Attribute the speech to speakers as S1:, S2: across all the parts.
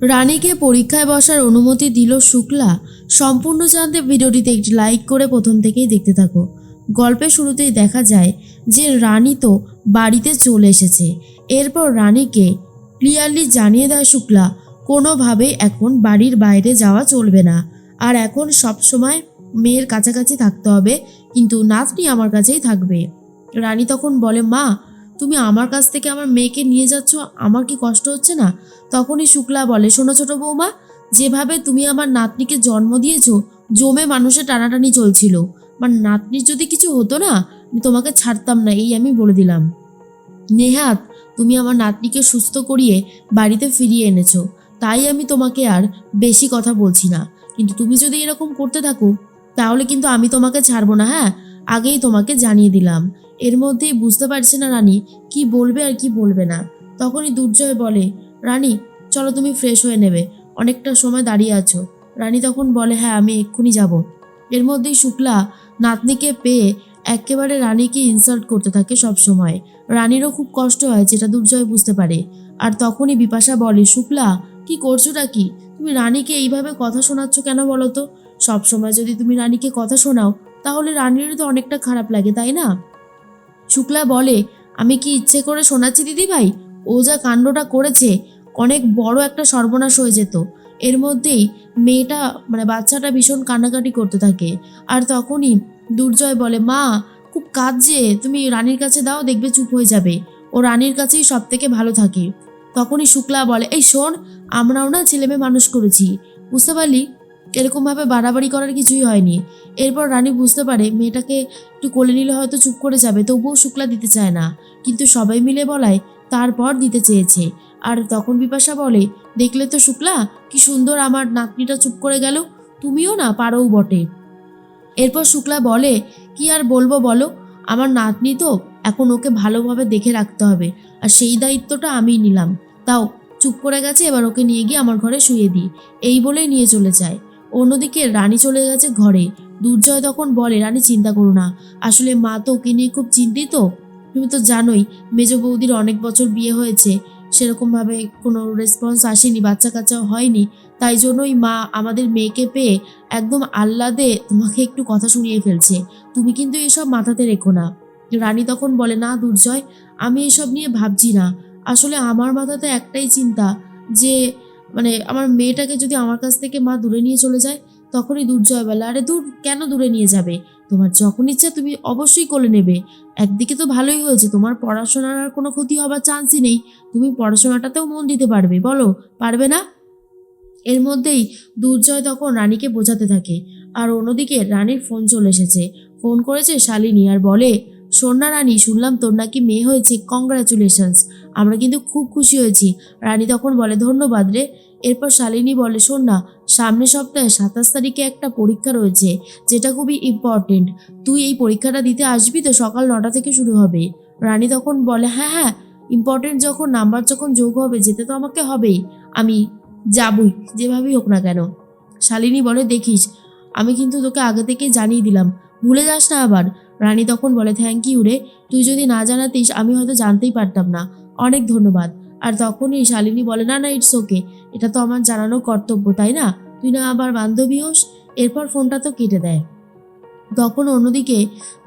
S1: রানীকে পরীক্ষায় বসার অনুমতি দিল শুক্লা। সম্পূর্ণ জানতে ভিডিওটিতে একটি লাইক করে প্রথম থেকেই দেখতে থাকো। গল্পের শুরুতেই দেখা যায় যে রানী তো বাড়িতে চলে এসেছে। এরপর রানীকে ক্লিয়ারলি জানিয়ে দেয় শুক্লা, কোনোভাবেই এখন বাড়ির বাইরে যাওয়া চলবে না, আর এখন সব সময় মেয়ের কাছাকাছি থাকতে হবে, কিন্তু নাতনি আমার কাছেই থাকবে। রানী তখন বলে, মা তুমি আমার কাছ থেকে আমার মেয়েকে নিয়ে যাচ্ছ, আমার কি কষ্ট হচ্ছে না? তখনই শুক্লা বলে, শোনো ছোট বৌমা, যেভাবে তুমি আমার নাতনিকে জন্ম দিয়েছো, জমে মানুষের টানাটানি চলছিল। আমার নাতনির যদি কিছু হতো না, আমি তোমাকে ছাড়তাম না, এই আমি বলে দিলাম। নেহাত তুমি আমার নাতনিকে সুস্থ করিয়ে বাড়িতে ফিরিয়ে এনেছো, তাই আমি তোমাকে আর বেশি কথা বলছি না। কিন্তু তুমি যদি এরকম করতে থাকো, তাহলে কিন্তু আমি তোমাকে ছাড়বো না। হ্যাঁ, আগেই তোমাকে জানিয়ে দিলাম। এর মধ্যেই বুঝতে পারছে না রানী কি বলবে আর কি বলবে না। তখনই দুর্জয় বলে, রানী চলো তুমি ফ্রেশ হয়ে নেবে, অনেকটা সময় দাঁড়িয়ে আছো। রানী তখন বলে, হ্যাঁ আমি এক্ষুনি যাব। এর মধ্যেই শুক্লা নাতনিকে পেয়ে একেবারে রানীকে ইনসাল্ট করতে থাকে সব সময়। রানীরও খুব কষ্ট হয়, যেটা দুর্জয় বুঝতে পারে। আর তখনই বিপাশা বলে, শুক্লা কি করছোটা কি? তুমি রানীকে এইভাবে কথা শোনাচ্ছ কেন বলো তো? সবসময় যদি তুমি রানীকে কথা শোনাও, তাহলে রানীরও তো অনেকটা খারাপ লাগে, তাই না? শুক্লা বলে, আমি কি ইচ্ছে করে শোনাচ্ছি দিদি ভাই? ও যা কাণ্ডটা করেছে, অনেক বড় একটা সর্বনাশ হয়ে যেত। এর মধ্যেই মেয়েটা বাচ্চাটা ভীষণ কান্নাকাটি করতে থাকে। আর তখনই দুর্জয় বলে, মা খুব কাঁদছে, তুমি রানীর কাছে দাও, দেখবে চুপ হয়ে যাবে। ও রানীর কাছেই সব থেকে ভালো থাকে। তখনই শুক্লা বলে, এই শোন, আমরাও না ছেলে মেয়ে মানুষ করেছি, বুঝতে পারলি? এরকমভাবে বাড়াবাড়ি করার কিছুই হয়নি। এরপর রানী বুঝতে পারে মেয়েটাকে একটু কোলে নিলে হয়তো চুপ করে যাবে, তবুও শুক্লা দিতে চায় না। কিন্তু সবাই মিলে বলায় তারপর দিতে চেয়েছে। আর তখন বিপাশা বলে, দেখলে তো শুক্লা, কি সুন্দর আমার নাতনিটা চুপ করে গেল, তুমিও না পারোও বটে। এরপর শুক্লা বলে, কি আর বলবো বলো, আমার নাতনি তো, এখন ওকে ভালোভাবে দেখে রাখতে হবে, আর সেই দায়িত্বটা আমিই নিলাম। তাও চুপ করে গেছে, এবার ওকে নিয়ে গিয়ে আমার ঘরে শুয়ে দিই, এই বলেই নিয়ে চলে যায়। অন্যদিকে রানী চলে গেছে ঘরে। দুর্জয় তখন বলে, রানী চিন্তা করো না, আসলে মা তো ওকে নিয়ে খুব চিন্তিত। তুমি তো জানোই মেজ বৌদির অনেক বছর বিয়ে হয়েছে, সেরকমভাবে কোনো রেসপন্স আসেনি, বাচ্চা কাচ্চাও হয়নি। তাই জন্যই মা আমাদের মেয়েকে পেয়ে একদম আহ্লাদে তোমাকে একটু কথা শুনিয়ে ফেলছে, তুমি কিন্তু এসব মাথাতে রেখো না। রানী তখন বলে, না দুর্জয়, আমি এসব নিয়ে ভাবছি না। আসলে আমার মাথাতে একটাই চিন্তা, যে আমার মেয়েটাকে যদি আমার কাছ থেকে মা দূরে নিয়ে চলে যায়। তখনই দুর্জয় বলে, আরে দূর, কেন দূরে নিয়ে যাবে? তোমার যখন ইচ্ছা তুমি অবশ্যই কোলে নেবে। একদিকে তো ভালোই হয়েছে, তোমার পড়াশোনার আর কোনো ক্ষতি হবার চান্সই নেই, তুমি পড়াশোনাটাতেও মন দিতে পারবে, বলো পারবে না? এর মধ্যেই দুর্জয় তখন রানীকে বোঝাতে থাকে। আর অন্যদিকে রানীর ফোন চলে এসেছে। ফোন করেছে শালিনী আর বলে, শোন না রানী, শুনলাম তোর নাকি মেয়ে হয়েছে, কংগ্রাচুলেশনস, আমরা কিন্তু খুব খুশি হয়েছি। রানী তখন বলে, ধন্যবাদ রে। এরপর শালিনী বলে, শোন না, সামনের সপ্তাহে 27 তারিখে একটা পরীক্ষা রয়েছে, যেটা খুবই ইম্পর্টেন্ট। তুই এই পরীক্ষাটা দিতে আসবি তো? সকাল 9টা থেকে শুরু হবে। রানী তখন বলে, হ্যাঁ হ্যাঁ, ইম্পর্টেন্ট যখন, নাম্বার যখন যোগ হবে, যেতে তো আমাকে হবেই, আমি যাবই, যেভাবেই হোক না কেন। শালিনী বলে, দেখিস, আমি কিন্তু তোকে আগে থেকেই জানিয়ে দিলাম, ভুলে যাস না আবার। রানী তখন বলে, থ্যাংক ইউ রে, তুই যদি না জানাতিস আমি হয়তো জানতেই পারতাম না, অনেক ধন্যবাদ। আর তখনই শালিনী বলে, না না, ইটস ওকে, এটা তো আমার জানানো কর্তব্য, তাই না? তুই না আবার বান্ধবী হোস। এরপর ফোনটা তো কেটে দেয়। তখন অন্যদিকে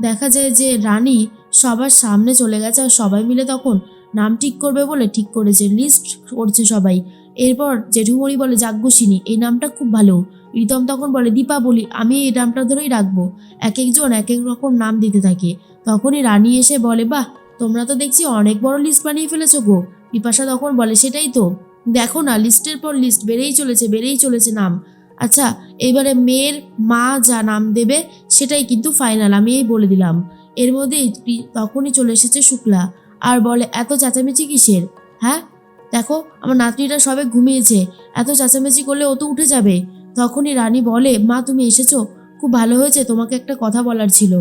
S1: দেখা যায় যে রানী সবার সামনে চলে গেছে, আর সবাই মিলে তখন নাম ঠিক করবে বলে ঠিক করেছে, লিস্ট করছে সবাই। এরপর জেঠুমণি বলে, যাজ্ঞসিনী, এই নামটা খুব ভালো। রিতম তখন বলে, দীপাবলি, আমি এই নামটা ধরেই রাখবো। এক একজন এক এক রকম নাম দিতে থাকে। তখনই রানী এসে বলে, বাহ, তোমরা তো দেখছি অনেক বড় লিস্ট বানিয়ে ফেলেছো গো। বিপাশা তখন বলে, সেটাই তো, দেখো না, লিস্টের পর লিস্ট বেড়েই চলেছে নাম। আচ্ছা, এবারে মেয়ের মা যা নাম দেবে সেটাই কিন্তু ফাইনাল, আমি এই বলে দিলাম। এর মধ্যেই তখনই চলে এসেছে শুক্লা আর বলে, এত চেঁচামেচি কিসের? হ্যাঁ, দেখো আমার নাতনিটা সবে ঘুমিয়েছে, এত চেঁচামেচি করলে ও তো উঠে যাবে। তখনই রানী বলে, মা তুমি এসেছো, খুব ভালো হয়েছে, তোমাকে একটা কথা বলার ছিল।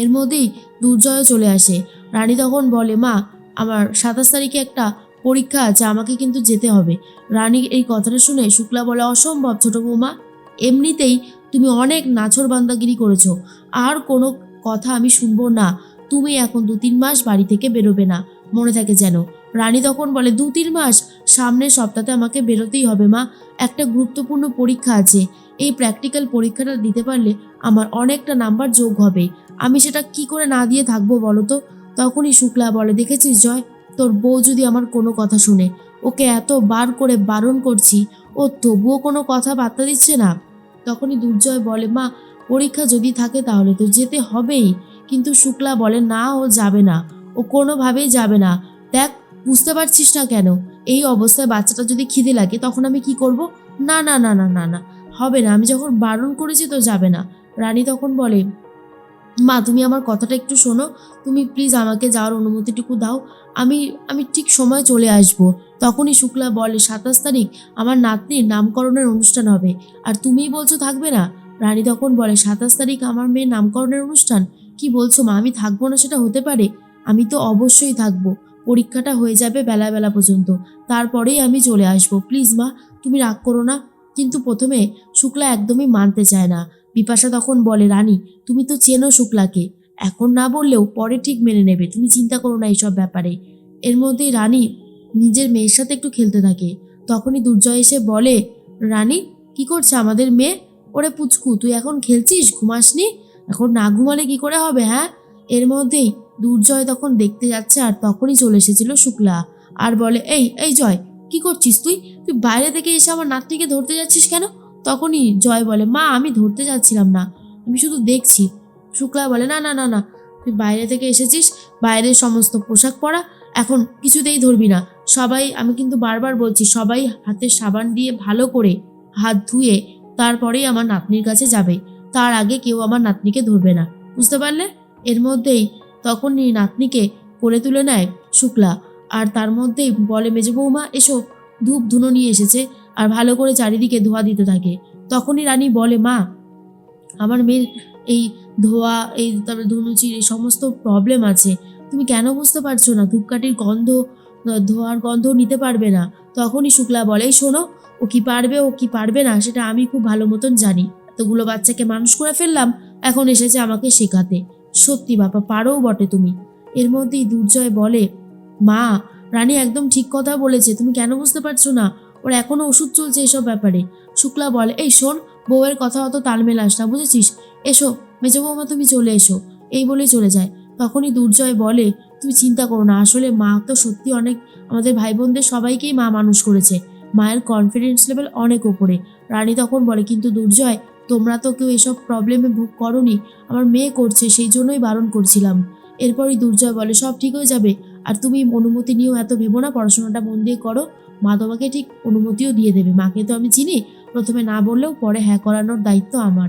S1: এর মধ্যেই দুর্জয় চলে আসে। রানী তখন বলে, মা আমার 27 তারিখে একটা পরীক্ষা আছে, আমাকে কিন্তু যেতে হবে। রানীর এই কথাটা শুনে শুক্লা বলে, অসম্ভব ছোট বৌমা, এমনিতেই তুমি অনেক নাছোড়বান্দাগিরি করেছো, আর কোনো কথা আমি শুনবো না। তুমি এখন 2-3 মাস বাড়ি থেকে বেরোবে না, মনে থাকে যেন। রানী তখন বলে 2-3 মাস, সামনের সপ্তাহে আমাকে বেরোতেই হবে মা, একটা গুরুত্বপূর্ণ পরীক্ষা আছে, এই প্র্যাকটিক্যাল পরীক্ষাটা দিতে পারলে আমার অনেকটা নাম্বার যোগ হবে, আমি সেটা কি করে না দিয়ে থাকবো বলো তো। তখনই শুক্লা বলে দেখেছিস জয়, তোর বউ যদি আমার কোনো কথা শুনে, ওকে এত বার করে বারণ করছি, ও তবুও কোনো কথা বার্তা দিচ্ছে না। তখনই দুর্জয় বলে মা পরীক্ষা যদি থাকে তাহলে তো যেতে হবেই, কিন্তু শুক্লা বলে না ও যাবে না, ও কোনোভাবেই যাবে না। দেখ বুঝতে পারছিস না কেন, এই অবস্থায় বাচ্চাটা যদি খিদে লাগে তখন আমি কি করব? না না না না না না, হবে না, আমি যখন বারণ করেছি তো যাবে না। রানী তখন বলে মা তুমি আমার কথাটা একটু শোনো, তুমি প্লিজ আমাকে যাওয়ার অনুমতিটুকু দাও, আমি আমি ঠিক সময় চলে আসব। তখনই শুক্লা বলে 27 তারিখ আমার নাতনির নামকরণের অনুষ্ঠান হবে, আর তুমিই বলছো থাকবে না। রানী তখন বলে 27 তারিখ আমার মেয়ের নামকরণের অনুষ্ঠান, কি বলছো মা, আমি থাকবো না সেটা হতে পারে? আমি তো অবশ্যই থাকবো, পরীক্ষাটা হয়ে যাবে বেলা বেলা পর্যন্ত, তারপরেই আমি চলে আসবো, প্লিজ মা তুমি রাগ করো না। কিন্তু প্রথমে শুক্লা একদমই মানতে চায় না। বিপাশা তখন বলে রানী তুমি তো চেনো শুক্লাকে, এখন না বললেও পরে ঠিক মেনে নেবে, তুমি চিন্তা করো না এইসব ব্যাপারে। এর মধ্যেই রানী নিজের মেয়ের সাথে একটু খেলতে থাকে। তখনই দুর্জয় এসে বলে রানী কি করছে আমাদের মেয়ে? ওরে পুচকু তুই এখন খেলছিস, ঘুমাসনি? এখন না ঘুমালে কি করে হবে হ্যাঁ? এর মধ্যেই দুর্জয় তখন দেখতে যাচ্ছে, আর তখনই চলে এসেছিল শুক্লা আর বলে এই এই জয়, কি করছিস তুই? তুই বাইরে থেকে এসে আমার নাতনিকে ধরতে যাচ্ছিস কেন? তখনই জয় বলে মা আমি ধরতে যাচ্ছিলাম না, আমি শুধু দেখছি। শুক্লা বলে না না না না, তুই বাইরে থেকে এসেছিস, বাইরের সমস্ত পোশাক পরা, এখন কিছুতেই ধরবি না। সবাই, আমি কিন্তু বারবার বলছি, সবাই হাতে সাবান দিয়ে ভালো করে হাত ধুয়ে তারপরেই আমার নাতনির কাছে যাবে, তার আগে কেউ আমার নাতনিকে ধরবে না, বুঝতে পারলে? এর মধ্যেই তখনই নাতনিকে কোলে তুলে নেয় শুক্লা, আর তার মধ্যেই বলে মেজো বৌমা এসো, ধূপ ধুনো নিয়ে এসেছে, আর ভালো করে চারিদিকে ধোয়া দিতে থাকে। তখনই রানী বলে মা আমার মেয়ের এই ধোয়া, এই তারপরে ধুনুচির এই সমস্ত প্রবলেম আছে, তুমি কেন বুঝতে পারছো না? ধূপকাঠির গন্ধ, ধোয়ার গন্ধ নিতে পারবে না। তখনই শুক্লা বলে এই শোনো, ও কি পারবে ও কি পারবে না সেটা আমি খুব ভালো মতন জানি, এতগুলো বাচ্চাকে মানুষ করে ফেললাম, এখন এসেছে আমাকে শেখাতে। সত্যি বাবা পারোও বটে তুমি। এর মধ্যেই দুর্জয় বলে মা রানী একদম ঠিক কথা বলেছে, তুমি কেন বুঝতে পারছো না, ওর এখনো ওষুধ চলছে এসব ব্যাপারে। শুক্লা বলে এই শোন, বউয়ের কথা অত তাল মেলাস না, বুঝেছিস? এসো মেজো বৌমা তুমি চলে এসো, এই বলেই চলে যায়। তখনই দুর্জয় বলে তুমি চিন্তা করো না, আসলে মা তো সত্যি অনেক, আমাদের ভাই বোনদের সবাইকেই মা মানুষ করেছে, মায়ের কনফিডেন্স লেভেল অনেক ওপরে। রানী তখন বলে কিন্তু দুর্জয় তোমরা তো কেউ এসব প্রবলেমে ভোগ করনি, আমার মেয়ে করছে সেই জন্যই বারণ করছিলাম। এরপরই দুর্জয় বলে সব ঠিক হয়ে যাবে, আর তুমি অনুমতি নিয়েও এত ভেবো না, পড়াশোনাটা মন দিয়ে করো, মা তোমাকে ঠিক অনুমতিও দিয়ে দেবে, মাকে তো আমি চিনি, প্রথমে না বললেও পরে হ্যাঁ করানোর দায়িত্ব আমার।